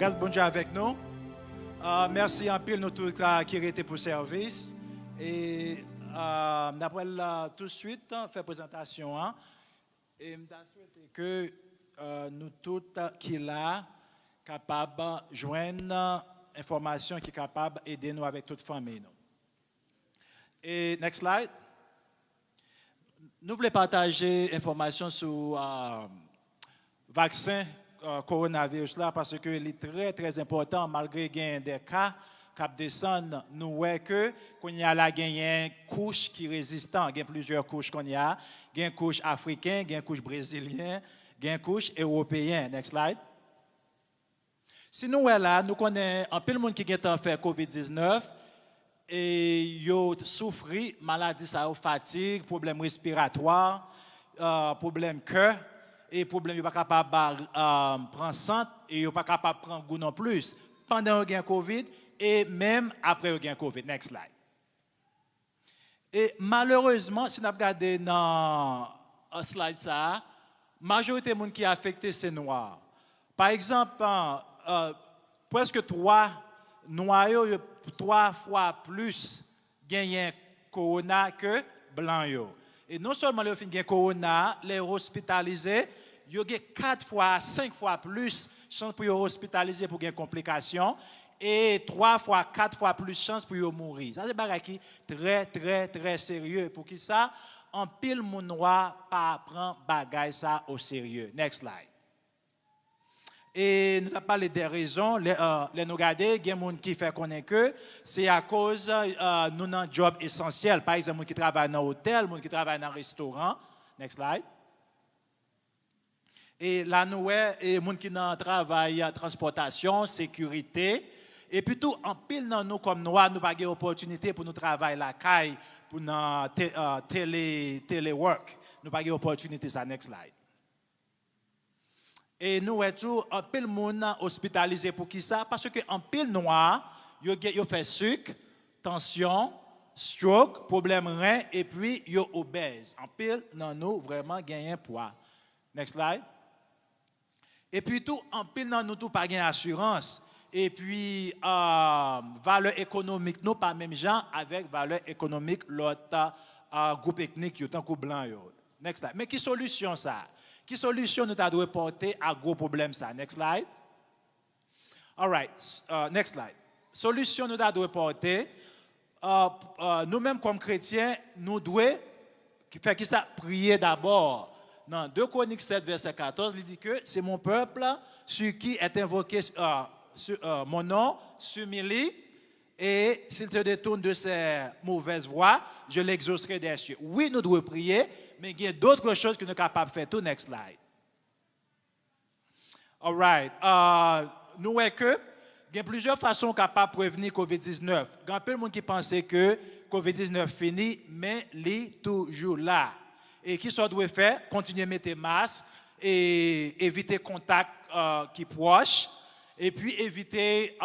Grâce bon Dieu avec nous. Merci en pile nous tous qui étaient pour service. Et d'après tout de suite, faire présentation. Et je souhaite que nous tous qui là, capables de joindre information qui est capable d'aider nous avec toute famille. Et next slide. Nous voulons partager information sur vaccin coronavirus là parce que il est très très important malgré des cas qui descendent nous voyons que qu'on y a là une couche qui résistant, il y a plusieurs couches qu'on y a, il y a une couche africaine, il y a une couche brésilienne, il y a une couche européenne. Next slide. Si nous là, nous connaissons un peu de monde qui a fait COVID-19 et yo souffri maladie ça fatigue, problème respiratoire, problème cœur et problème yo pas capable prendre sang et yo pas capable prendre goût non plus pendant le Covid et même après le Covid. Next slide. Et malheureusement si nous regardons dans un slide ça, majorité des gens qui sont affectés c'est noirs. Par exemple, presque 3 noirs 3 fois plus gagnent corona que blanc yo. Et non seulement les fin gagnent corona, les hospitalisés, yo gagnent 4 fois, 5 fois plus chance pour hospitaliser pour gagner complications et 3 fois, 4 fois plus chance pour mourir. Ça c'est bagay qui très très très sérieux pour qui ça en pile moun noir pas prend bagay ça au sérieux. Next slide. Et nous avons parlé des raisons, les nous regarder, il y a des gens qui font connaître que c'est à cause nous avons un job essentiel. Par exemple, les gens qui travaillent dans l'hôtel, les gens qui travaillent dans un restaurant. Next slide. Et là, nous avons les gens qui travaillent en transportation, sécurité. Et puis tout, en pile dans nous comme noirs, nous n'avons pas d'opportunité pour nous travailler la caille, pour nous téléwork. Nous n'avons pas d'opportunité, ça. Next slide. Et nous avons un pile monde hospitalisé pour qui ça? Parce qu'en pile noir, ils fait sucre, tension, stroke, problème rein, et puis ils sont obèses. En pile, non, nous vraiment gagné poids. Next slide. Et puis tout, en pile, non, nous tout pas gagné assurance. Et puis, valeur économique, nous pas même gens avec valeur économique, l'autre groupe ethnique, tant que blanc. Next slide. Mais qui solution ça? Qui solution nous devons porter à gros problème ça? Next slide. All right. Next slide. Solution nous devons porter. Nous-mêmes comme chrétiens, nous devons faire qui ça? Prier d'abord. Dans 2 Chroniques 7, verset 14, il dit que c'est mon peuple sur qui est invoqué mon nom, s'humilie, et s'il se détourne de ses mauvaises voies, je l'exaucerai des cieux. Oui, nous devons prier. Mais il y a d'autres choses que nous sommes capables de faire. Tout next slide. All right. Nous voyons que il y a plusieurs façons capables de prévenir COVID-19. Il y a un peu de monde qui pense que COVID-19 fini, mais il est toujours là. Et qui soit doit faire? Continuer à mettre masque et éviter contact qui proche. Et puis éviter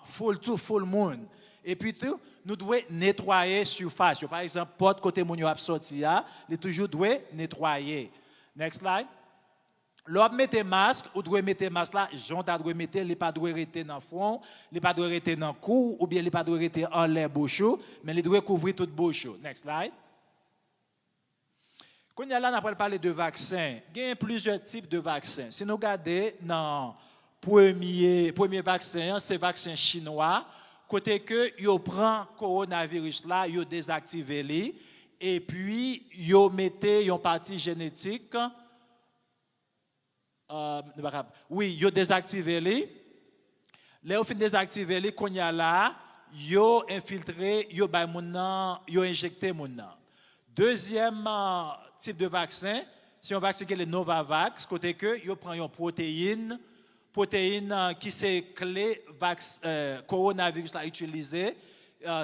full moon. Et puis tout. Nous devons nettoyer surface. Par exemple, porte côté mon yo sorti nous toujours doit nettoyer. Next slide. Lorsque mettez masque, ou doit mettre masque là, j'ont doit mettre les pas doit rester dans front, les pas doit rester dans cou ou bien les pas doit rester en l'air bouche, mais les doit couvrir toute bouche. Next slide. Quand là on a parlé de vaccins, il y a plusieurs types de vaccins. Si nous regardons dans premier vaccin, c'est vaccin chinois. Côté que yo prend coronavirus là, yo désactivé li et puis yo mettez yon partie génétique oui, yo désactivé li. Là au fin désactivé li qu'on y a là, yo infiltré, yo bay moun nan, yo injecté moun nan. Deuxième type de vaccin, c'est un vaccin qui est le Novavax, côté que yo prend yon protéine qui c'est clé coronavirus là utilisé,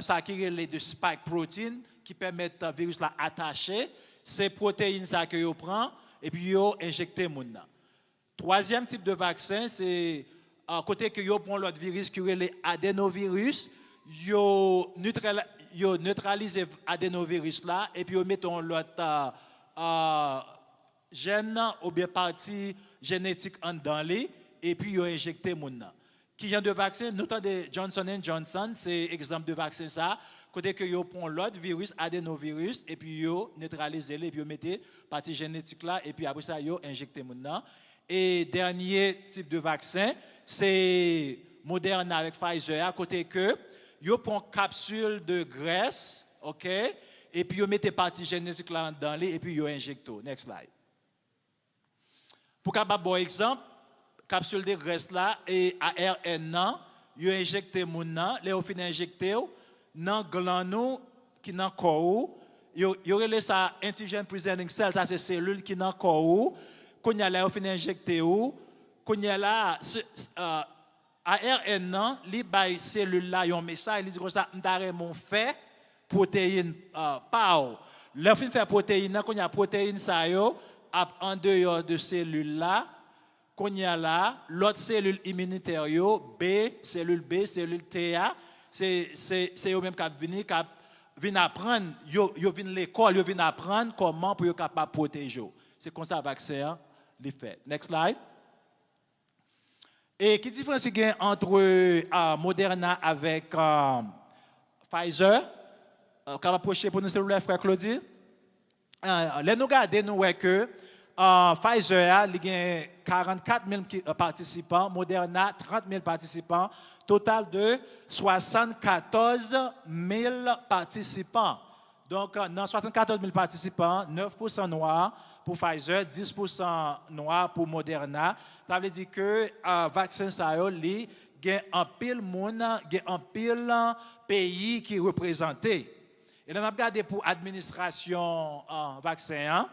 ça qui est de spike protein qui permet le virus là attacher, c'est protéines ça que yo prend et puis yo injecté moun nan. Troisième type de vaccin c'est côté que yo prend l'autre virus qui est l'adénovirus, yo neutralise adénovirus là et puis yo mettons l'autre gène ou bien partie génétique en dans lui et puis ils ont injecté moun nan. Qui genre de vaccin? Nous avons des Johnson Johnson, c'est exemple de vaccin ça. Côté que vous prenez l'autre virus, adénovirus, et puis vous neutralisez et puis vous mettez partie génétique là, et puis après ça, vous injectez maintenant. Et dernier type de vaccin, c'est Moderna avec Pfizer, à côté que vous prenez capsule de graisse, ok, et puis vous mettez partie génétique là dedans, et puis vous injectez. Next slide. Pour capable bon exemple, capsule de graisse là et ARN nan, vous injectez maintenant, les vous finissez injecter dans gland qui dans corps, vous relève ça antigen presenting cell, ça c'est cellule qui dans corps, quand y a là vous finissez injecter quand y a là ARN nan, li bay cellule là yon message, il dit comme ça m'tare mon fait protéine pao. Là fin faire protéine quand y a protéine ça yo en dehors de cellule là, qu'on y a là, l'autre cellule immunitaire yo, cellule TA, c'est eux même qui viennent apprendre, yo viennent l'école, yo viennent apprendre comment pour être capable de protéger. C'est comme ça le vaccin les fait. Next slide. Et qui différence il y a entre Moderna avec Pfizer? Capable approcher pour nous s'il vous plaît, frère Claudie? Là nous regardons nous voyons que Pfizer il y a 44 000 participants, Moderna 30 000 participants, total de 74 000 participants. Donc dans 74 000 participants, 9% noirs pour Pfizer, 10% noirs pour Moderna. Ça veut dire que le vaccin ça il y a un pile monde, il y a un pile pays qui est représenté. Et là on a regardé pour administration vaccin.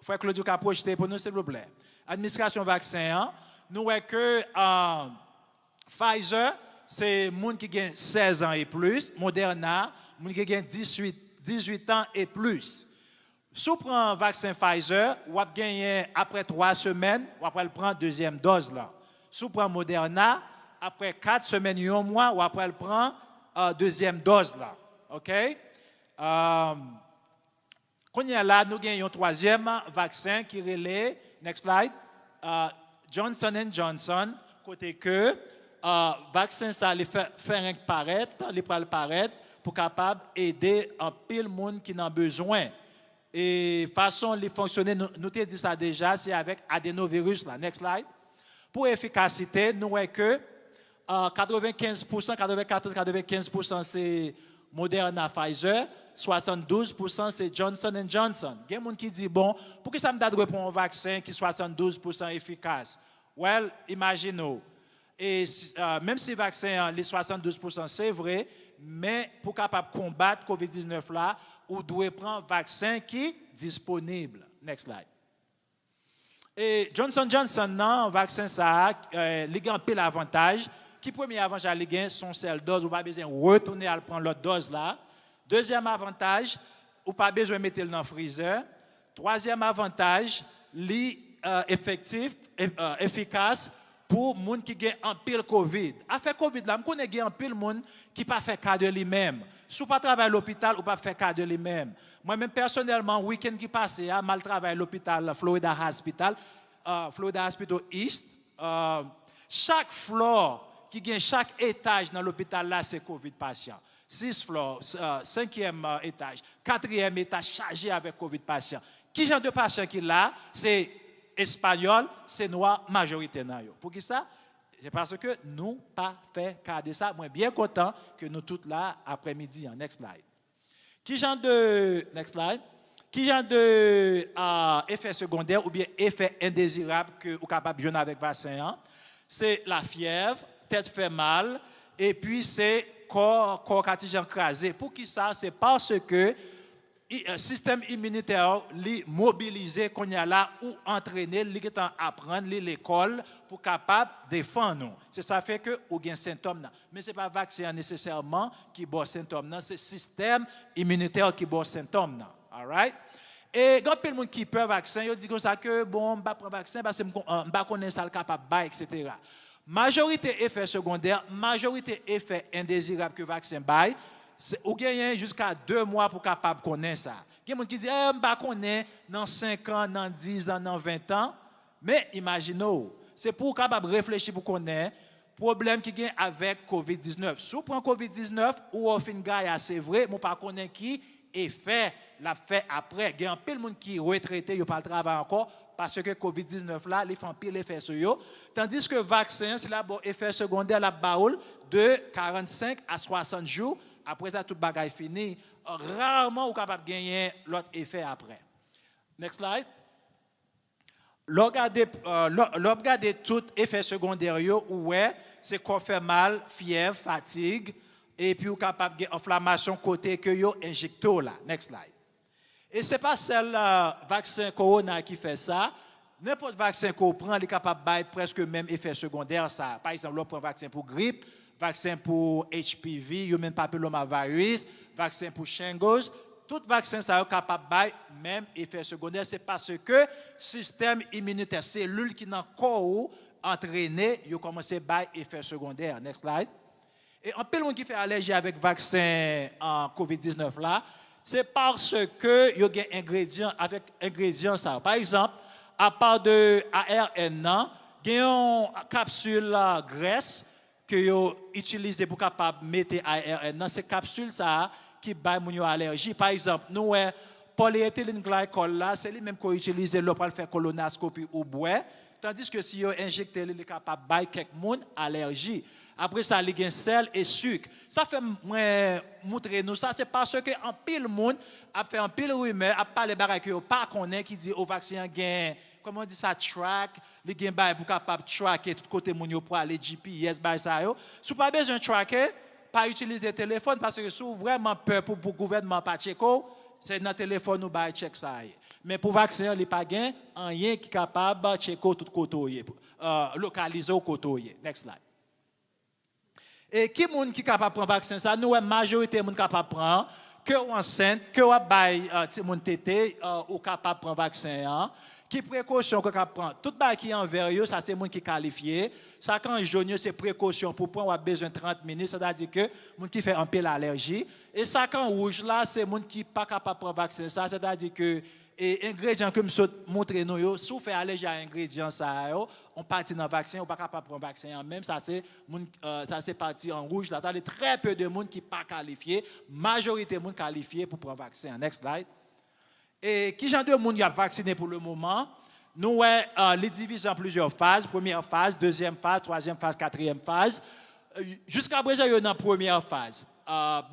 Frère Claudio qui a projeté pour nous, s'il vous plaît. Administration vaccin, nous voyons que Pfizer, c'est les gens qui ont 16 ans et plus. Moderna, les gens qui ont 18 ans et plus. Si vous prenez un vaccin Pfizer, vous avez gagné après 3 semaines, vous allez prendre la deuxième dose. Là. Si vous prenez Moderna, après 4 semaines et un mois, vous allez prendre la deuxième dose. Là. OK? Quand il y a là, nous avons un troisième vaccin qui relève, next slide, Johnson Johnson, côté que vaccin ça les faire paraître pour capable aider un pile monde qui en a besoin. Et façon les fonctionner, nous t'ai dit ça déjà, c'est avec adénovirus là. Next slide. Pour efficacité, nous voyons que 95%, 94-95% c'est Moderna Pfizer. 72% c'est Johnson Johnson. Il y a des gens qui disent, bon, pourquoi ça me donne pour un vaccin qui est 72% efficace? Well, imaginez. Et même si le vaccin, les 72% c'est vrai, mais pour capable combattre COVID-19 là, vous devez prendre un vaccin qui est disponible. Next slide. Et Johnson Johnson, non, vaccin ça, il a un peu l'avantage. Qui premier avantage, il a son seul dose, vous n'avez pas besoin de retourner à prendre l'autre dose là. Deuxième avantage, vous n'avez pas besoin de mettre dans le freezer. Troisième avantage, effectif, efficace pour les gens qui ont un pile COVID. Après COVID, là, je connais un pile monde qui n'a pas fait cas de lui-même. Si vous ne travaillez pas à l'hôpital, vous ne pas fait cas de lui-même. Moi-même, personnellement, le week-end qui passe, j'ai mal travaillé à l'hôpital Florida Hospital East. Chaque floor, chaque étage dans l'hôpital, là, c'est COVID patient. 6 floors, 5e étage, 4e étage chargé avec COVID patient. Qui genre de patient qui là? C'est espagnol, c'est noir, majorité. Pour qui ça? C'est parce que nous pas fait cas de ça. Moi bien content que nous tous là après-midi. Next slide. Qui genre de next slide? Qui genre de effet secondaire ou bien effet indésirable que vous capable de jouer avec vaccin? C'est la fièvre, tête fait mal et puis c'est corps cartilagien crasé. Pour qui ça? C'est parce que le système immunitaire est mobilisé qu'on y a là ou entraîné, il est apprendre l'école pour capable défendre nous. C'est ça fait que ou gain symptômes. Mais c'est pas vaccin nécessairement qui bon symptômes, c'est le système immunitaire qui bon symptômes. All right? Et quand il y a des gens qui peuvent vaccin, ils disent comme ça que bon, je vais prendre vaccin parce que je ne connais pas ça capable etc. Majorité effet secondaire, majorité effet indésirable que le vaccin bail, ou gagne jusqu'à 2 mois pour capable connaître ça. Il y a des gens qui disent je ne connais dans 5 ans, dans 10 ans, dans 20 ans, mais imaginez c'est pour capable réfléchir pour connaître problème qui gagne avec COVID-19. Si vous prenez COVID-19 ou au fin gars, c'est vrai, mais pas connaître qui effet l'a fait après. Il y a un peu de monde qui est retraité, il pas le travail encore parce que COVID-19 là, il fait un pile effet sur eux. Tandis que le vaccin, c'est là bon effet secondaire la baoule de 45 à 60 jours. Après ça, tout le bagage fini. Rarement, vous êtes capable de gagner l'autre effet après. Next slide. Regarder tout effet secondaire, ouais, c'est qu'on fait mal, fièvre, fatigue, et puis vous êtes capable de inflammation côté que vous injectez là. Next slide. Et ce n'est pas seul vaccin corona qui fait ça. N'importe vaccin qu'on prend, il est capable de presque le même effet secondaire. Ça. Par exemple, on prend un vaccin pour grippe, vaccin pour HPV, human papillomavirus, vaccin pour shingles. Tout vaccin ça est capable de même effet secondaire. C'est parce que le système immunitaire, cellules qui dans le corps entraîné, ils commencent à avoir effet secondaire. Next slide. Et en peu de monde qui fait allergie avec le vaccin en COVID-19 là, c'est parce que il y a des ingrédients avec ingrédients ça. Par exemple, à part de ARN, il y a une capsule graisse que vous utilisez pour capable mettre ARN. Ces capsules ça qui baillent mon allergie. Par exemple, nous polyéthylène glycol là, c'est lui même qu'on utilise pour faire colonoscopie ou boire. Tandis que si vous injectez, il est capable de bailler quelques monde allergie. Après ça, il y a sel et sucre. Ça fait montrer nous ça, c'est parce que en pile monde a fait un pile rumeur, a parlé de que pas connaît qui dit au vaccin gain, comment on dit ça, track, les gain bail pour capable tracker tout côté moun yo pour aller GPS bail ça yo. Si pas besoin de tracker, pas utiliser téléphone parce que si vraiment peur pour gouvernement pas checker, c'est dans téléphone ou bail check ça. Mais pour vaccin, il pas gain rien qui capable checker tout côté localiser au côté. Next slide. Et qui est qui capable de prendre vaccin ça nous la majorité est capable de prendre que enceinte que bail ti moun tété ou capable de prendre vaccin qui précaution que capable prendre tout bail qui envers eux ça c'est moun qui qualifié ça quand jaune c'est précaution pour prendre a besoin 30 minutes c'est-à-dire que moun qui fait un peu l'allergie et ça quand rouge là c'est moun qui pas capable de prendre vaccin ça c'est-à-dire que et ingrédients que me montre nous yo si vous fait allergie à ingrédients ça on partit dans vaccin ou pas capable de prendre vaccin même ça c'est parti en rouge là il y a très peu de monde qui pas qualifié majorité monde qualifié pour prendre vaccin. Next slide. Et qui genre de monde qui a vacciné pour le moment nous les divisent en plusieurs phases, première phase, deuxième phase, troisième phase, quatrième phase. Jusqu'à présent il y a dans première phase là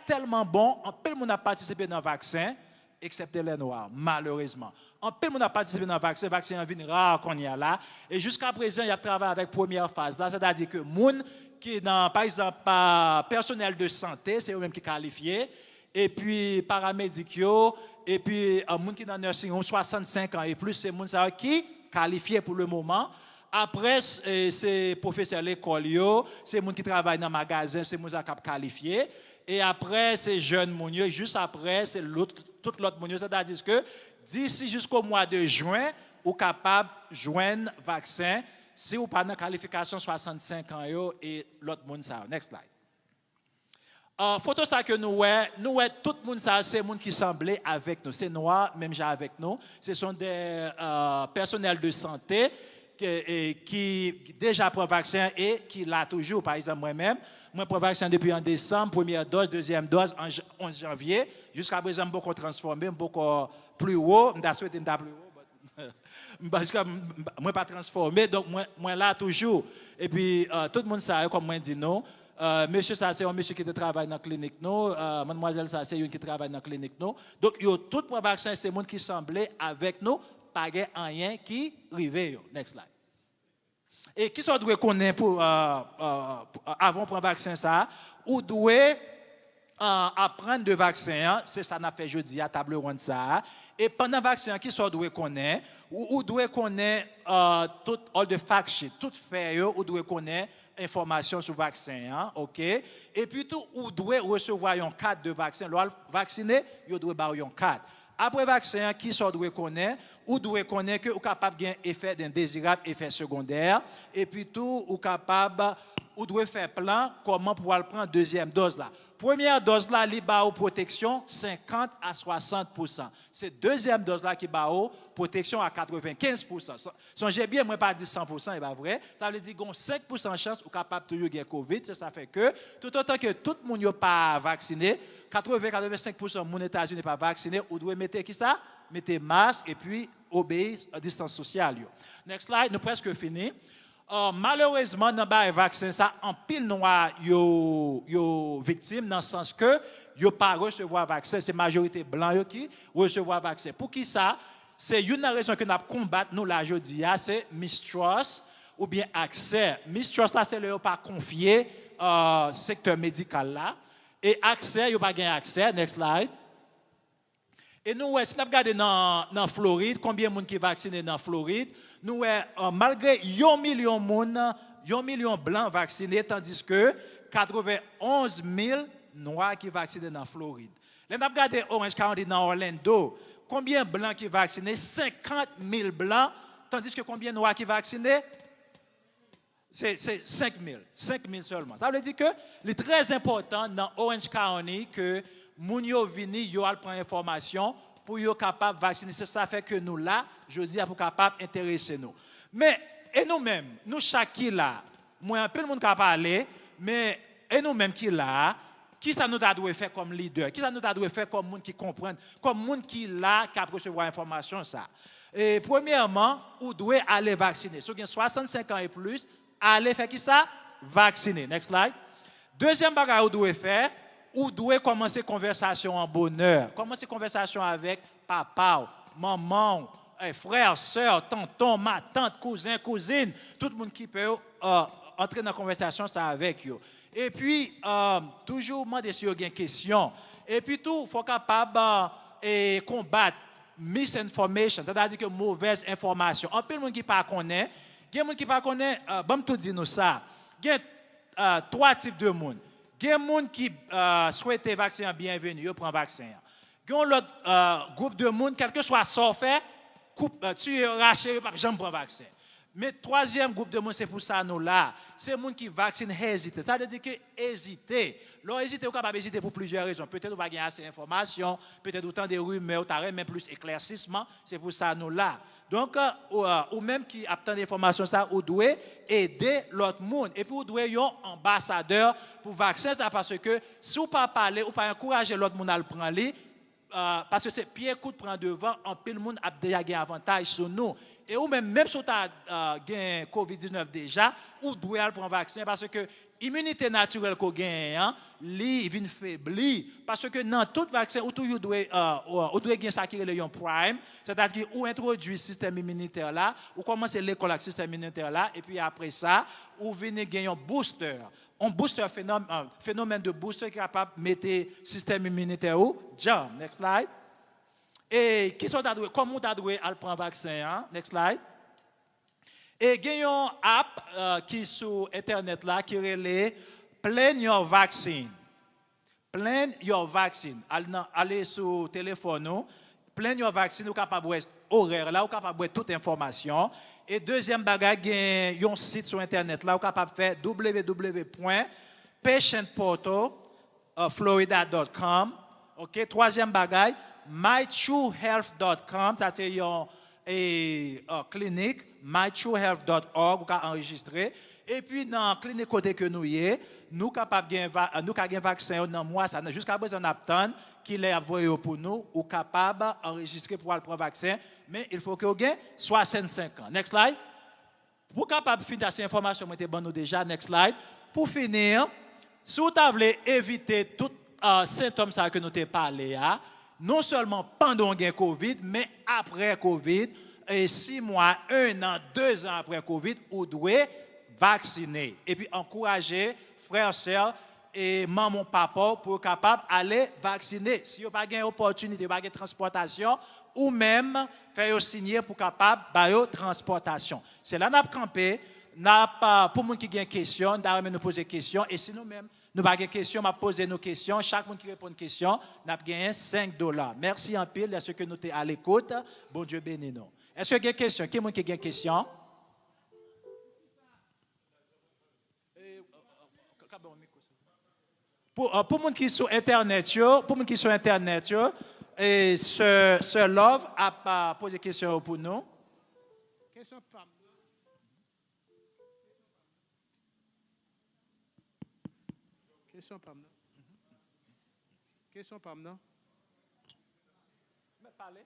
tellement bon en peu de monde a participé dans le vaccin excepté les Noirs, malheureusement. En peu de monde a participé dans le vaccin vient rare qu'on y a là. Et jusqu'à présent, il y a travaillé avec première phase. Là, c'est-à-dire que monde qui dans, par exemple, personnel de santé, c'est eux-mêmes qui qualifiés, et puis paramédics, et puis monde qui dans nursing home 65 ans et plus, c'est monde qui qualifié pour le moment. Après, c'est professeurs l'école, c'est monde qui travaille dans le magasin, c'est monde qui qualifié. Et après, c'est jeunes moun yo, juste après, c'est tout l'autre moun yo. C'est-à-dire que d'ici jusqu'au mois de juin, vous êtes capable de joindre vaccin si vous pas dans qualification 65 ans yo, et l'autre moun ça. Next slide. Photo ça que nous tout le monde ça, c'est monde qui semblait avec nous. C'est noir, même j'ai avec nous. Ce sont des personnels de santé qui déjà prennent vaccin et qui l'a toujours. Par exemple, moi-même, je prends vaccin depuis en décembre, première dose, deuxième dose en 11 janvier. Jusqu'à présent, je suis transformé, beaucoup plus haut. Je suis plus haut. Parce que je ne suis pas transformé, donc moi là toujours. Et puis, tout le monde sait, comme moi dit non. Monsieur, ça c'est un monsieur qui travaille dans la clinique, non. Mademoiselle, ça c'est une qui travaille dans la clinique, non. Donc, tout le vaccin, c'est le monde qui semblait avec nous, pas rien qui arrivait. Next slide. Et qui sont doit connaître pour avant de prendre vaccin ça ou doit apprendre de vaccin, c'est ça n'a fait jeudi à table ronde ça. Et pendant vaccin qui sont doit connaître ou doit connaître tout all the fact sheet, tout fait ou doit connaître information sur vaccin, OK? Et puis tout ou doit recevoir un cadre de vaccin, l'on vacciner, il doit avoir un cadre. Après vaccin, qui sont doit connaître ou doit connaître que ou capable gain effet d'indésirable, effet secondaire et puis tout ou capable ou doit faire plan comment pouvoir prendre deuxième dose là. Première dose là, il ba protection 50 à 60%. C'est deuxième dose là qui ba protection à 95%. Songez bien, moi pas dit 100%, c'est pas vrai. Ça veut dire qu'on 5% de chance ou capable toujours gagner Covid, ça fait que tout autant que tout le monde n'est pas vacciné, 80-85% de mon États-Unis n'est pas vacciné, ou doit mettre qui ça? Mettez masque et puis obéir à distance sociale. Next slide, nous presque fini. Malheureusement, dans le vaccin, ça, en pile noir, yo victime dans le sens que yo pas recevoir vaccin, c'est majorité blanc qui recevoir vaccin. Pour qui ça? C'est une raison que nous combattons nous là aujourd'hui, c'est mistrust ou bien accès. Mistrust là, c'est le pas confié secteur médical là et accès, yo pas gain accès. Next slide. Et nous, si nous regardons dans Floride, combien de monde qui est vacciné dans Floride, nous, malgré 1 million de blancs vaccinés, tandis que 91 000 noirs qui sont vaccinés dans Floride. Nous regardons Orange County dans Orlando, combien de blancs qui sont vaccinés? 50 000 blancs, tandis que combien de noirs qui sont vaccinés? C'est 5 000. 5 000 seulement. Ça veut dire que c'est très important dans Orange County que moun yo vini, yo al prend information pour yo capable vacciner. C'est ça fait que nous là, je dis pour capable intéresser nous. Mais et nous-mêmes, nous chaque qui là, moi un peu le monde capable parler, mais et nous-mêmes qui là, qui ça nous doit faire comme leader, qui ça nous doit faire comme monde qui comprend, comme monde qui là qui a recevoir information ça. Et premièrement, ou doit aller vacciner. Ceux qui ont 65 ans et plus, aller faire qui ça? Vacciner. Next slide. Deuxième bagage ou doit faire, ou doit commencer conversation en bonheur. Commencer conversation avec papa, maman, frère, soeur, tonton, ma tante, cousin, cousine, tout le monde qui peut entrer dans la conversation ça avec eux. Et puis toujours demander si vous avez une question. Et puis tout, il faut capable combattre misinformation, c'est-à-dire que mauvaise information. En peu de monde qui pas connaît, il y a des gens qui pas connaît, bon tout dire nous ça. Il y a 3 types de monde. Il y a des gens qui souhaitent vacciner bienvenue, ils prennent vaccin. Il y a l'autre groupe de monde, quel que soit ce fait, tu es raché, j'aime prendre vaccin. Mais troisième groupe de monde, c'est pour ça nous là. C'est les gens qui vaccinent hésiter. Ça veut dire que hésiter. Leur hésiter, vous capable hésiter pour plusieurs raisons. Peut-être vous n'avez pas assez d'informations, peut-être autant de rumeurs, vous avez même plus éclaircissement. C'est pour ça nous là. Donc, ou même qui a tant d'informations, ça, vous devez aider l'autre monde. Et puis, vous devez être un ambassadeur pour vacciner ça parce que si vous ne pas parler, ou pas encourager l'autre monde à le prendre, parce que c'est Pierre Cout prend devant, en pile le monde a déjà un avantage sur nous. Et ou même si vous avez COVID-19 déjà, vous devez prendre un vaccin parce que l'immunité naturelle qu'on gagne, il vient faiblir. Parce que dans tout vaccin, vous devez gagner ça qui est le prime, c'est-à-dire que vous introduisez le système immunitaire là, vous commencez l'école avec le système immunitaire là, et puis après ça, vous venez gagner un booster. Un booster, phénomène de booster qui est capable de mettre le système immunitaire où? Jump. Next slide. Et comment on doit prendre le vaccin? Hein? Next slide. Et il y a une app qui est sur Internet là, qui relève Plan Your Vaccine. Plan Your Vaccine. Allez sur le téléphone, Plan Your Vaccine, vous êtes capable de horaire là, vous êtes capable de toute information. Et deuxième bagage, il y a un site sur Internet là, vous êtes capable de faire www.patientportalflorida.com. OK, troisième bagage, mytruehealth.com, ça c'est une clinique, mytruehealth.org, vous pouvez enregistrer. Et puis dans la clinique côté que nous y est, nous capables de vaccin dans mois ça jusqu'à présent on attend qu'il est envoyé pour nous ou capable enregistrer pour prendre vaccin, mais il faut que vous ayez 65 ans. Next slide. Pour capable finir cette information moi bon nous déjà next slide. Pour finir, si vous voulez éviter tous symptômes ça que nous t'ai parlé non seulement pendant le Covid, mais après Covid, et 6 mois, 1 an, 2 ans après Covid, vous devez vacciner. Et puis encourager frères, sœurs et maman, papa pour capable d'aller vacciner. Si vous n'avez pas d'opportunité, pas de transportation, ou même faire signer pour capable de transportation. C'est là que nous avons campé. Pour les gens qui ont des questions, nous avons posé des questions. Et si nous-mêmes, nous n'avons pas de questions, nous posé nos questions. Chaque monde qui répond à une question, nous avons gagné $5. Merci en pile. Est-ce que nous sommes à l'écoute? Bon Dieu bénisse nous. Est-ce qu'il y a des questions? Qui a des questions? Pour les gens qui sont sur Internet, et ce Love a posé une question pour nous. Question pas. Question pas. Question pas. Non? Mais parlez.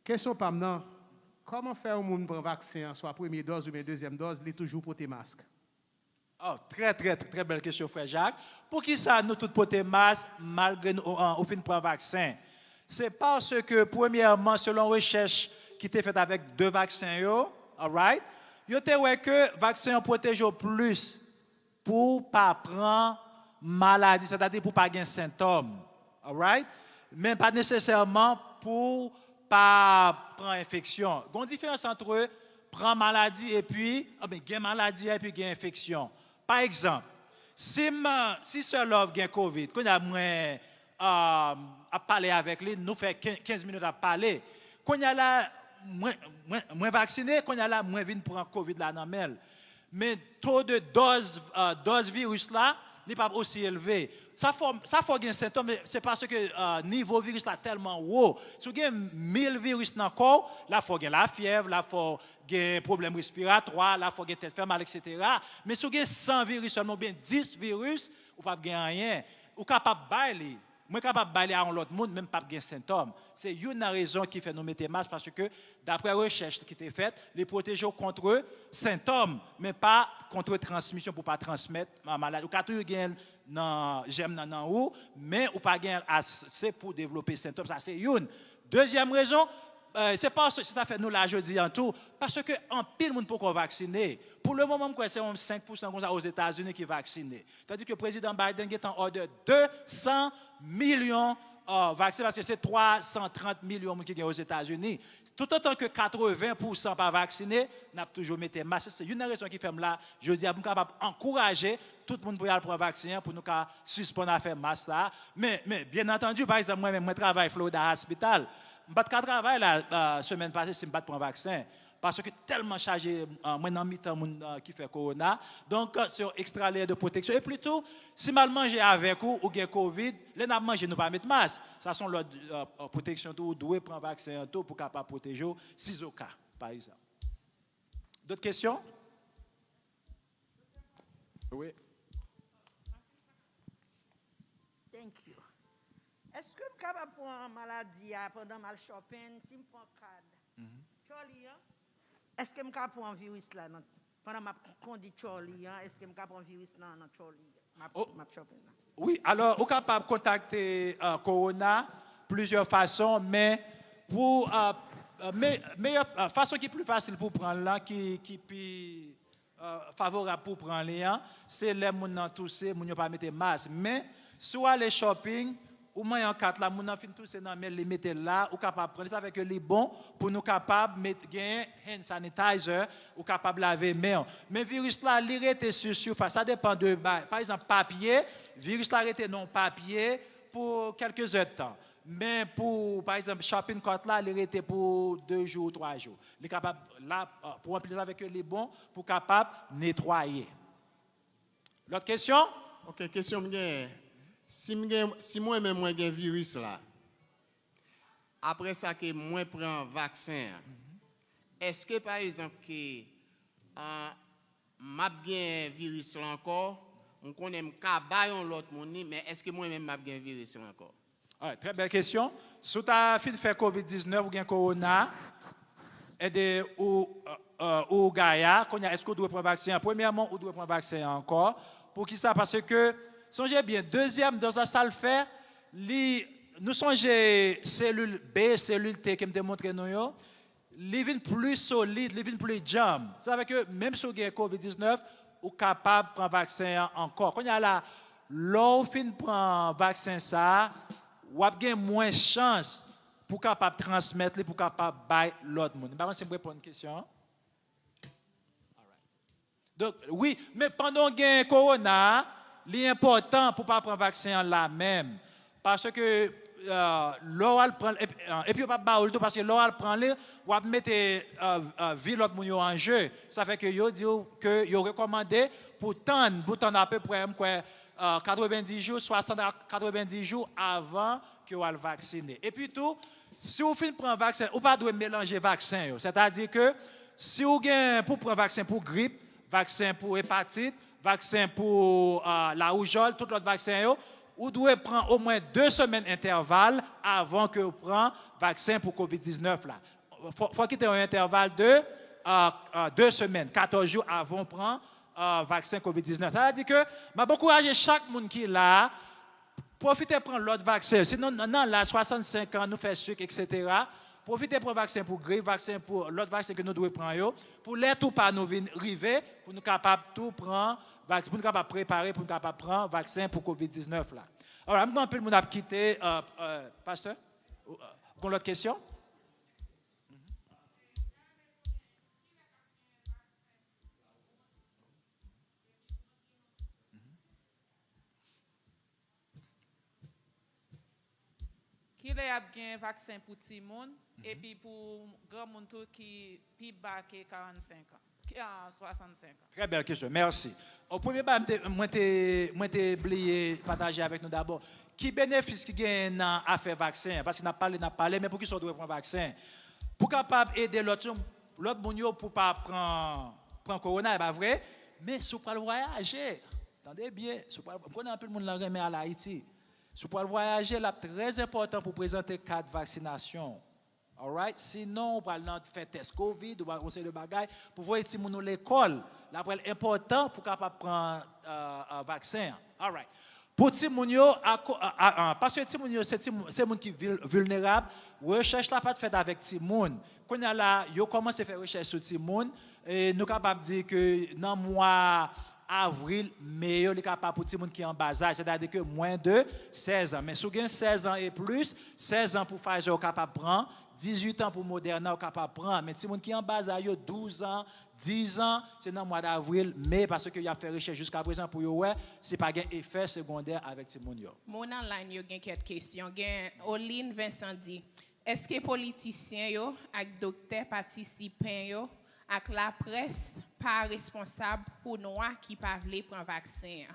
Question pas. Non? Comment faire au monde prendre vaccin, soit première dose ou bien deuxième dose, il est toujours porter masque? Oh, très belle question, frère Jacques. Pour qui ça, nous tous porter masque malgré nous, au fin de prendre vaccin? C'est parce que, premièrement, selon recherche qui était faite avec 2 vaccins, all right, il était ouais que le vaccin protège plus pour ne pas prendre maladie, c'est-à-dire pour ne pas avoir symptômes, all right, mais pas nécessairement pour ne pas prendre infection. Il y a une différence entre prendre maladie et puis, gagner maladie et puis gagner infection. Par exemple, si ce love gagne COVID, quand il y a moins à parler avec lui, nous fait 15 minutes à parler. Quand il y a là moins vacciné, quand il y a là moins vient pour COVID là dans mêle. Mais taux de dose virus là n'est pas aussi élevé. Ça faut gagner symptômes, c'est parce que niveau virus là tellement haut. Si vous avez 1000 virus dans le corps, là faut gagner la fièvre, là faut gagner problème respiratoire, là faut gagner tête ferme, etc. Mais si vous avez 100 virus seulement bien 10 virus, vous pas gagner rien. Vous capable bailler. Moi capable bailler à l'autre monde même pas gagner symptômes. C'est une raison qui fait nous mettre masque parce que d'après recherche qui était faite, les protéger contre symptômes mais pas contre transmission pour pas transmettre la maladie. Ou quand tu gagnes j'aime dans ou mais ou pas gagner assez pour développer symptômes, ça c'est une. Deuxième raison, c'est pas ça fait nous là jeudi en tout parce que en pile monde pour qu'on vacciner. Pour le moment c'est 5% comme ça aux États-Unis qui vaccinés. C'est-à-dire que le président Biden est en ordre de 200 millions vaccinés parce que c'est 330 millions qui sont aux États-Unis. Tout autant que 80% pas vaccinés, n'a toujours mis des masques. C'est une raison qui fait là, je dis à nous capable encourager tout le monde pour aller prendre vaccin pour nous suspendre à faire masque là. Mais bien entendu, par exemple moi-même je travaille à Florida Hospital. Je ne travaille la semaine passée si je ne prends pas vaccin. Parce que tellement chargé, moi, dans mi-temps, qui fait corona. Donc, sur extra layer de protection. Et plutôt, si mal manger avec ou bien Covid, les n'a mangé, nous pas mettre masque. Ça sont leur protection, tout, doit prendre vaccin, tout, pour capable protéger, si au cas, par exemple. D'autres questions? Oui. Thank you. Est-ce que je suis capable de prendre une maladie pendant mal shopping, si je prends code? Charlie, est-ce que je suis capable de prendre un virus là? Pendant ma conduite Charlie, est-ce que je suis capable de prendre un virus là dans Charlie? Ma shopping là? Oui, alors, vous êtes capable de contacter Corona plusieurs façons, mais pour meilleure façon qui est plus facile pour prendre là, qui est plus favorable pour prendre là, c'est les gens qui ont toussé, les gens qui n'ont pas mis de masque. Mais, soit les shopping, ou moins en 4 là, moun nan fin tout c'est dans les mettre là ou capable prendre ça avec les bons pour nous capable mettre gain hand sanitizer ou capable laver main. Mais virus là il rete sur surface, ça dépend de par exemple papier, virus là rete non papier pour quelques heures de temps. Mais pour par exemple shopping cart là il rete pour 2 jours, 3 jours. Il est capable là pour remplir avec les bons pour capable nettoyer. L'autre question? OK, question bien. Si moi-même j'ai un virus là, après ça que moi prends vaccin, est-ce que par exemple que m'a bien virus là encore, on connaît cabayon l'autre monde, mais est-ce que moi-même m'a bien virus là encore? Ouais, très belle question. Si tu as fait COVID-19 ou bien corona, ou Gaïa, est-ce que vous devez prendre vaccin? Premièrement, vous devez prendre vaccin encore. Pour qui ça? Parce que songez bien, deuxième, dans ça le fait, nous songez cellule B, cellule T, qui me démontre nous, les viennent plus solides, les viennent plus jam. Ça veut dire que même si vous avez COVID-19, vous êtes capable de prendre vaccin encore. Quand il y a là, l'on fin prendre vaccin ça, vous avez moins de chance pour capable transmettre, pour capable bailler l'autre monde. Par contre, c'est pour répondre à une question. Donc, oui, mais pendant qu'il y a corona, l'important pour ne pas prendre vaccin là même. parce que l'oral prend et puis pas baoul tout parce que l'oral prend les ou mettre vie l'autre moun yo en jeu. Ça fait que yo dit que yo recommandé pour tendre à peu près 90 jours, 60 à 90 jours avant que vous le vacciner. Et puis tout, si vous finissez prendre vaccin, vous pas doit mélanger vaccin. C'est-à-dire que si vous avez pour prendre vaccin pour grippe, vaccin pour hépatite, vaccin pour la rougeole, tout l'autre vaccin, vous devez prendre au moins 2 semaines d'intervalle avant que vous preniez vaccin pour COVID-19. Il faut quitter un intervalle de 2 semaines, 14 jours avant de prendre vaccin COVID-19. C'est-à-dire que je encourage chaque monde qui est là, profitez de prendre l'autre vaccin. Sinon, non, là, 65 ans, nous faisons sucre, etc. Profitez de prendre vaccin pour grippe, vaccin pour l'autre vaccin que nous devons prendre, pour les tout pas nous arriver, pour nous capables tout prendre, pour nous capables préparer, pour nous capables prendre vaccin pour COVID-19 là. Alors, maintenant, un peu le monde a quitté, pasteur. Pour l'autre question? Qui a un vaccin pour tout le monde et puis pour grand monde qui plus bas que 45 ans, 65 ans. Très belle question, merci. Au premier pas, moi t'ai oublié partager avec nous d'abord. Qui bénéficie qui gagne à faire vaccin? Parce qu'on n'a parlé, mais pour qui sont doit prendre vaccin? Pour capable aider l'autre monde pour pas prendre corona, c'est pas vrai? Mais si vous pouvez voyager, attendez bien, si vous pouvez un peu le monde là remet à l'Haïti. Si vous pouvez voyager, c'est très important pour présenter carte de vaccination. All right? Sinon, on va faire test COVID, on va conseiller de bagaille pour voir si nous l'école. C'est important pour capable prendre un vaccin. All right. Pour Timounio, parce que Timounio, c'est un monde qui est vulnérable, recherche la pas faite avec Timoun. Quand on commence à faire recherche sur Timoun, et nous sommes capables de dire que dans le mois avril, mai, on est capable pour Timoun qui est en bas âge, c'est-à-dire que moins de 16 ans. Mais si vous avez 16 ans et plus, 16 ans pour Pfizer, on est capable de prendre, 18 ans pour Moderna, on est capable de prendre. Mais Timoun qui est en bas âge, 12 ans, 10 ans, c'est dans le mois d'avril, mai, parce qu'il a fait recherche jusqu'à présent pour vous, c'est pas un effet secondaire avec Timoun. Mon online, il y a quelques questions. Oline Vincent dit, est-ce que les politiciens et les docteurs participants avec la presse pas responsable pour nous qui pas voulu prendre vaccin?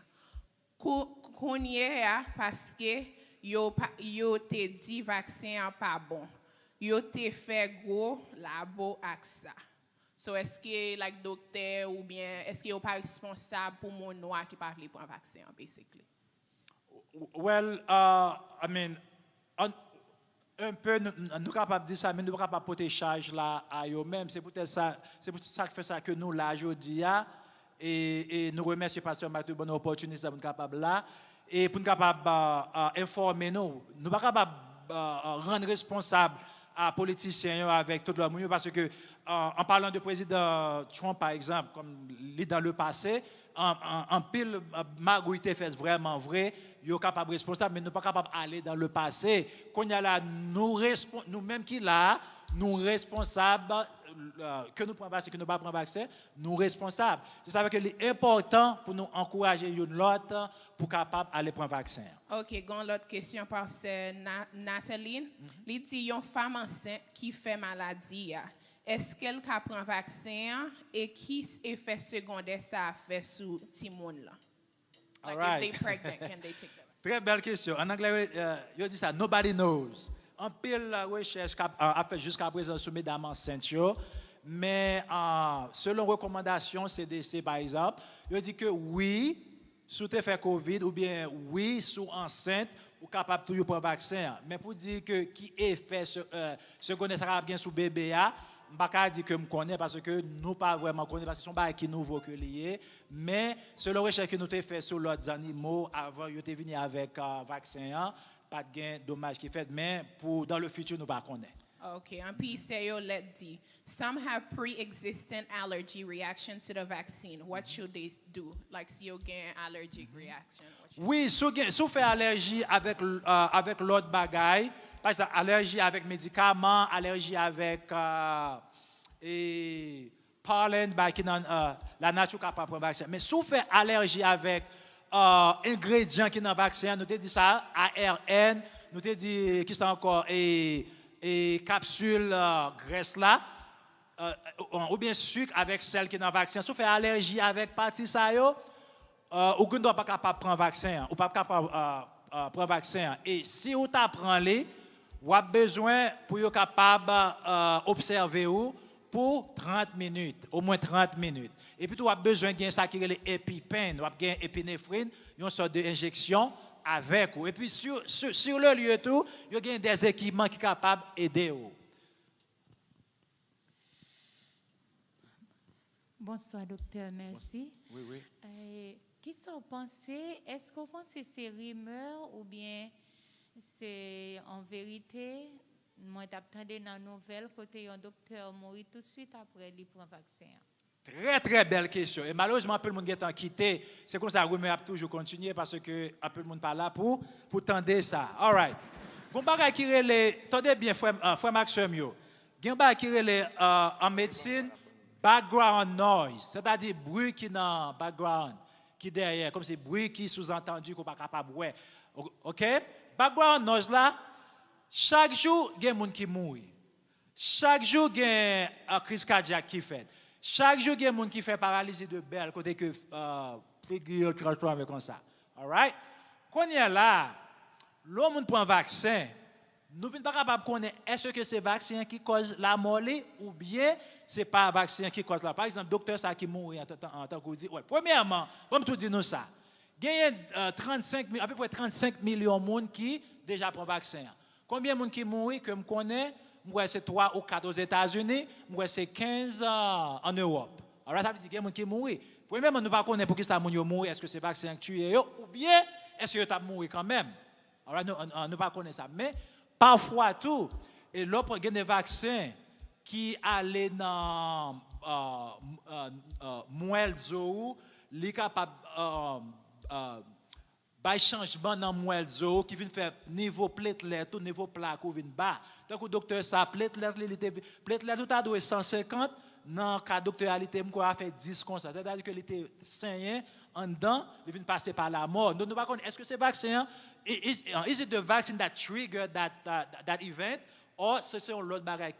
Qu'on y est parce que yo te dit vaccin pas bon. Yo te fait gros labo avec ça. So est-ce que like docteur ou bien est-ce que yo pas responsable pour mon noir qui pas voulu prendre vaccin basically? Well, I mean, un peu, nous capables de dire ça, mais nous ne pouvons pas porter charge là à eux-mêmes. C'est peut-être ça, qui fait ça que nous, là, aujourd'hui, et nous remercions Pasteur Mathieu pour bonne opportunité pour nous capables là, et pour nous capables informer nous. Nous ne sommes pas capables rendre responsables à politiciens avec tout le monde, parce que, en parlant du président Trump, par exemple, comme dans le passé, en pile, Marguerite fait vraiment vrai, ils sont capables responsables, mais nous ne sommes pas capables d'aller dans le passé. Quand il y a là, nous-mêmes qui là, nous responsables, que nous prenons vaccin, que nous ne pas prendre vaccin, nous responsables. C'est ça que c'est important pour nous encourager l'autre pour capable aller prendre vaccin. OK, une autre question par Nathalie. Il dit une femme enceinte qui fait maladie. Est-ce qu'elle prend vaccin et qui effet secondaire ça a fait sur Timoun là? Like right. if they pregnant, can they take that? Très belle question. En anglais, il dit ça, nobody knows. En pile recherche a fait jusqu'à présent sur mesdames enceintes, mais selon recommandation CDC par exemple, il dit que oui, sous te fait COVID ou bien oui, sous enceinte, ou capable de prendre vaccin. Mais pour dire que qui effet secondaire ça bien sous bébé je ne peux pas dire que je connais parce que nous ne pas vraiment connaître parce que ce sont pas qui nouveau que lié, mais selon recherche que nous avons fait sur les animaux avant ils étaient venus avec vaccin, pas de gain dommage qui fait, mais pour dans le futur nous pas connaître. Okay, and puis let dit, some have pre-existing allergy reaction to the vaccine. What should they do? Like si you get allergic reaction. Oui, si fait allergie avec l'autre bagaille, par exemple allergie avec médicaments, allergie avec pollen, qui dans la nature capable prendre vaccin. Mais si fait allergie avec ingrédients qui dans le vaccin, nous avons dit ça, ARN, nous avons dit qui ça encore, et capsule graisse là, ou bien sucre avec celle qui est dans le vaccin. Si vous faites allergie avec partie ça, ou vous n'êtes pas capable de prendre vaccin, ou pas capable de prendre vaccin. Et si vous apprenez les, vous avez besoin pour être capable d'observer pour 30 minutes, au moins 30 minutes. Et puis, vous avez besoin de ça qui est l'épipène, vous avez épinéphrine, une sorte d'injection avec vous. Et puis, sur le lieu tout, il y a des équipements qui sont capables d'aider vous. Bonsoir, docteur, merci. Oui, oui. Qui sont pensés? Est-ce que vous pensez que c'est rumeur ou bien c'est en vérité? Moi, j'attendais dans la nouvelle côté un docteur mourit tout de suite après il prend vaccin. Très, très belle question. Et malheureusement, un peu le monde est quitté. C'est comme ça que rumeur a toujours continué parce que un peu le monde pas là pour tendre ça. All right. Gon bagay qui relè, tendez bien frère Maxime yo. Gen bagay qui relè en médecine background noise, c'est-à-dire bruit qui dans background, qui derrière, comme c'est bruit qui sous-entendu qu'on pas capable ouais. OK? Background noise là, chaque jour il y a des gens qui mourent. Chaque jour il y a une crise cardiaque qui fait. Chaque jour il y a des gens qui fait paralysie de belle côté que figure transforme comme ça. All right? Quand il y a là, l'homme prend vaccin, nous ne sommes pas capables de connaître est-ce que c'est le vaccin qui cause la mort ou bien ce n'est pas le vaccin qui cause la mort. Par exemple, le docteur ça qui mourit en tant que dit. Ouais. Premièrement, comme tu dis nous ça, il y a à peu près 35 millions de monde qui déjà prennent le vaccin. Combien de monde qui mourit que je connais? Moi c'est 3 ou 4 aux États-Unis, moi c'est 15 en Europe. Alors ça veut dire qu'il y a des gens qui mourir. Premièrement, nous ne connaissons pas pour qui ça mourir, est-ce que c'est le vaccin qui tue ou bien est-ce que tu mourir quand même? Alors nous ne connaissons pas ça. Mais parfois tout, et l'autre il y a des vaccins qui allaient dans moelle zo, li capable by changement dans moelle zo qui vient faire niveau platelet ou niveau plaque ou vient bas. Donc le docteur ça platelet tout a doué 150 dans cas docteur il était a fait 10 comme ça. C'est-à-dire que il était saigné en dedans, il vient passer par la mort. Donc nous pas connaître est-ce que c'est vaccin is it the vaccine that triggered that event or c'est l'autre bagage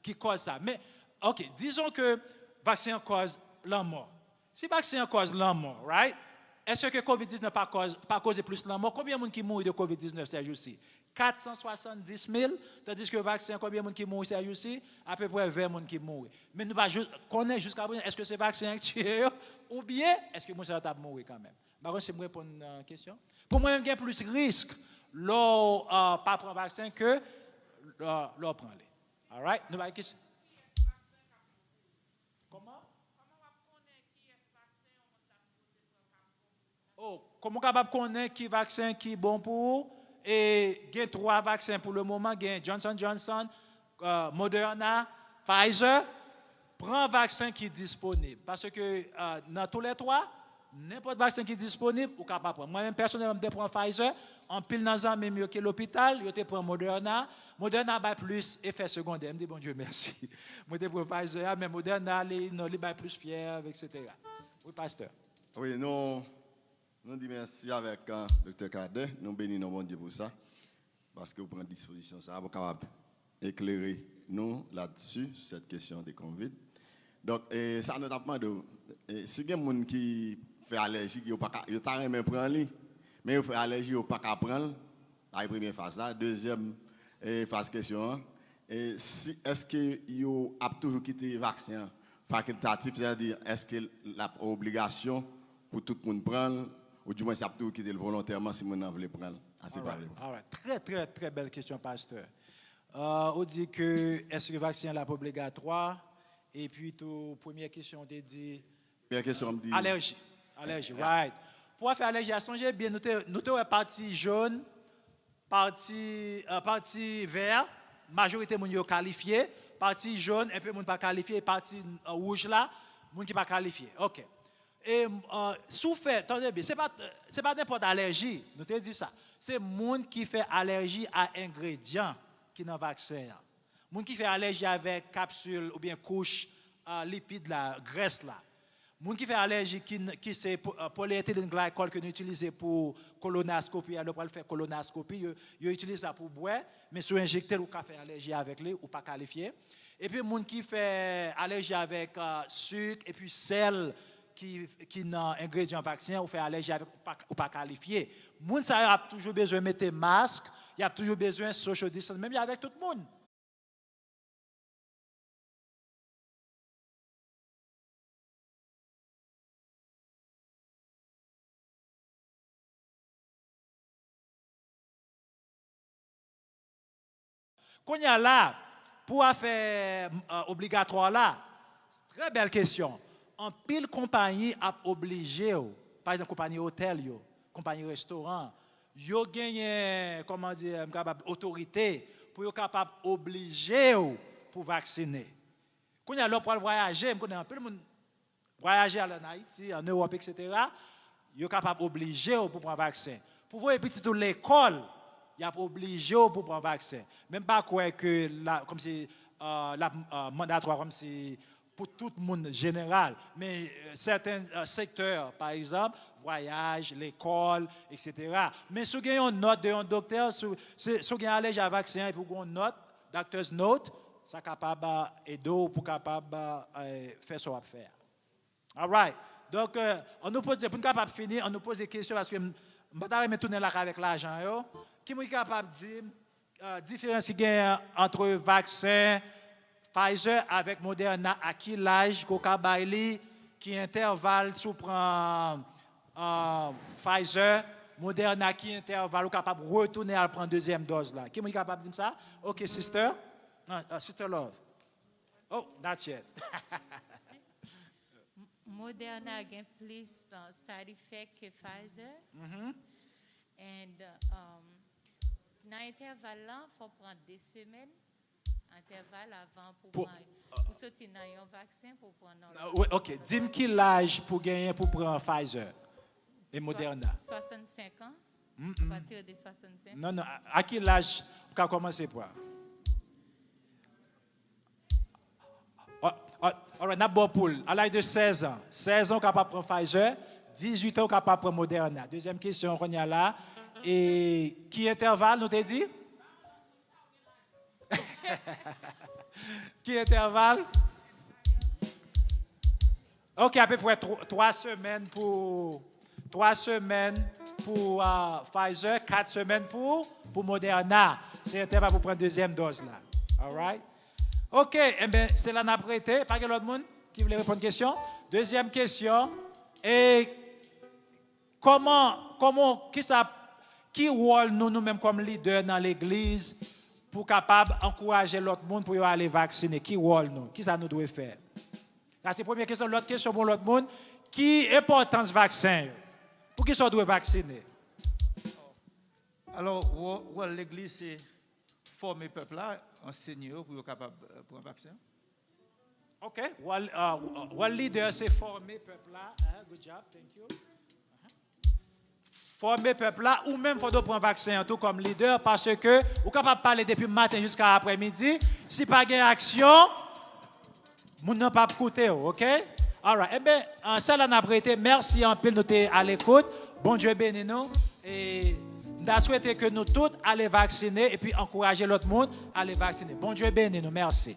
qui cause ça. Mais OK, disons que vaccin cause la mort. Si vaccin cause la mort, right? Est-ce que COVID-19 pas cause plus la mort? Combien de gens qui mourent de COVID-19 ces jours-ci? 470 000, tandis que le vaccin, combien de gens qui mourent ces jours-ci? À peu près 20 000 qui mourent. Mais nous ne connaissons pas jusqu'à présent, est-ce que c'est vaccin qui tue ou bien est-ce que monsieur va mourir quand même? Par contre, c'est me répondre à une question. Pour moi, il y a plus de risque l'on pas prendre vaccin que l'on prend les. All right? Nous avons question. Comment? Oh, comment capable connaître qui vaccin qui est bon pour et il y a 3 vaccins pour le moment, il y a Johnson Johnson, Moderna, Pfizer. Prends vaccin qui est disponible parce que dans tous les 3 n'importe vaccin qui est disponible ou capable prendre. Moi même personnellement je prends Pfizer, en pile dans un même que l'hôpital, je te prends Moderna a plus effet secondaire. Me dit bon Dieu merci. Moi je prends Pfizer mais Moderna il ba plus fièvre etc. Oui pasteur. Oui, nous disons merci avec Dr. Cadet, nous bénissons bon Dieu pour ça parce que vous prenez disposition ça pour capable éclairer nous là-dessus sur cette question des Covid. Donc ça notamment de si il y a des gens qui fait allergie, ils ne pas même prendre, mais ils font allergie, ils ne pas prendre. La première phase là, deuxième phase question. Est-ce que vous avez toujours quitté le vaccin facultatif, c'est-à-dire est-ce que l'obligation pour tout le monde prendre, ou du moins si vous avez toujours quitté le volontairement si vous voulez prendre? All right. Très, très, très belle question, pasteur. On dit que est-ce que le vaccin est obligatoire? Et puis, première question, on dit. Première question, on dit. Allergie. Allergie, right. Pour faire allergie, à songer bien, nous avons partie jaune, partie vert, majorité de gens qualifiés, partie jaune, un peu de pas qualifié, partie rouge là, gens qui pas qualifié. OK. Et souffert, attendez bien, c'est pas n'importe allergie, nous te dit ça. C'est gens qui fait allergie à ingrédients qui dans le vaccin. Gens qui fait allergie avec capsule ou bien couche lipide la graisse là. gens qui fait allergie, qui c'est polyéthylène glycol que nous utilisons pour colonoscopie, alors pour faire colonoscopie, ils utilisent ça pour boire, mais si vous injectez, vous pouvez faire allergie avec lui ou pas qualifié. Et puis, les gens qui fait allergie avec sucre et puis sel, qui n'a ingrédient vaccin, ou fait allergie avec ou pas qualifié. Les gens ça a toujours besoin de mettre masque, il y a toujours besoin de social distance, même avec tout le monde. Quand il y a là, pour faire obligatoire là, très belle question. En pile compagnie a obligé, par exemple compagnie hôtel, compagnie restaurant, yo gagne comment dire autorité pour yo capable obliger pour vacciner. Quand il y a l'autre pour voyager, on un peu le monde voyager en Haïti, en Europe, etc. Yo capable obliger pour prendre vaccin. Pour voir petit de l'école, il y a obligé pour prendre vaccin. Même pas quoi que comme si la mandatoire comme si pour tout le monde général, mais certains secteurs, par exemple, voyage, l'école, etc. Mais si vous avez une note d'un docteur, si vous avez une allergie à vaccin et vous avez une note, doctor's note, ça est capable d'aider pour capable faire ce qu'on va faire. All right. Donc, on nous pose, pour nous capable finir, on nous pose des questions parce que je vais tourner là avec l'argent. Qui est capable de dire la différence qu'il y a entre vaccin Pfizer avec Moderna, à qui l'âge Coca-Bailey, qui intervalle sous prend Pfizer, Moderna qui intervalle ou capable de retourner à prendre deuxième dose là. Qui est capable de dire ça? OK, sister. Sister Love. Oh, that's it. Moderna a plus side effect que Pfizer. And dans l'intervalle là, il faut prendre 2 semaines. Intervalle avant pour sortir dans un vaccin pour prendre. OK, dis-moi quel âge pour gagner pour prendre Pfizer et Moderna? 65 ans. À partir de 65. Non, à quel âge on a commencé pour? On a bon poule. À l'âge de 16 ans. 16 ans capable de prendre Pfizer, 18 ans capable de prendre Moderna. Deuxième question qu'on y a là. Et qui intervalle, nous t'ai dit? Qui intervalle? OK, à peu près 3 semaines pour Pfizer, 4 semaines pour Moderna. C'est intervalle pour prendre deuxième dose là. All right? OK, eh bien, c'est là qu'on a prêté. Pas quel autre monde qui voulait répondre à une question? Deuxième question. Et qui rôle nous-mêmes comme leaders dans l'église pour capable encourager l'autre monde pour aller vacciner? Qui rôle nous? Qui ça nous doit faire? Ça c'est la première question. L'autre question pour l'autre monde, qui est importance vaccin? Pour qui ça doit vacciner? Alors, l'église c'est former le peuple là, enseigner pour être capable pour un vaccin. OK. Le leader c'est former le peuple là. Good job, thank you. Former le peuple là, ou même faut prendre vaccin tout comme leader parce que vous capable de parler depuis le matin jusqu'à l'après-midi. Si pas de action, vous n'avez pas écouté, OK? All right. Eh bien, ça là n'a pas été. Merci en pile nous à l'écoute. Bon Dieu bénisse nous. Et nous souhaitons que nous tous allons vacciner et puis encourager l'autre monde à aller vacciner. Bon Dieu bénisse nous. Merci.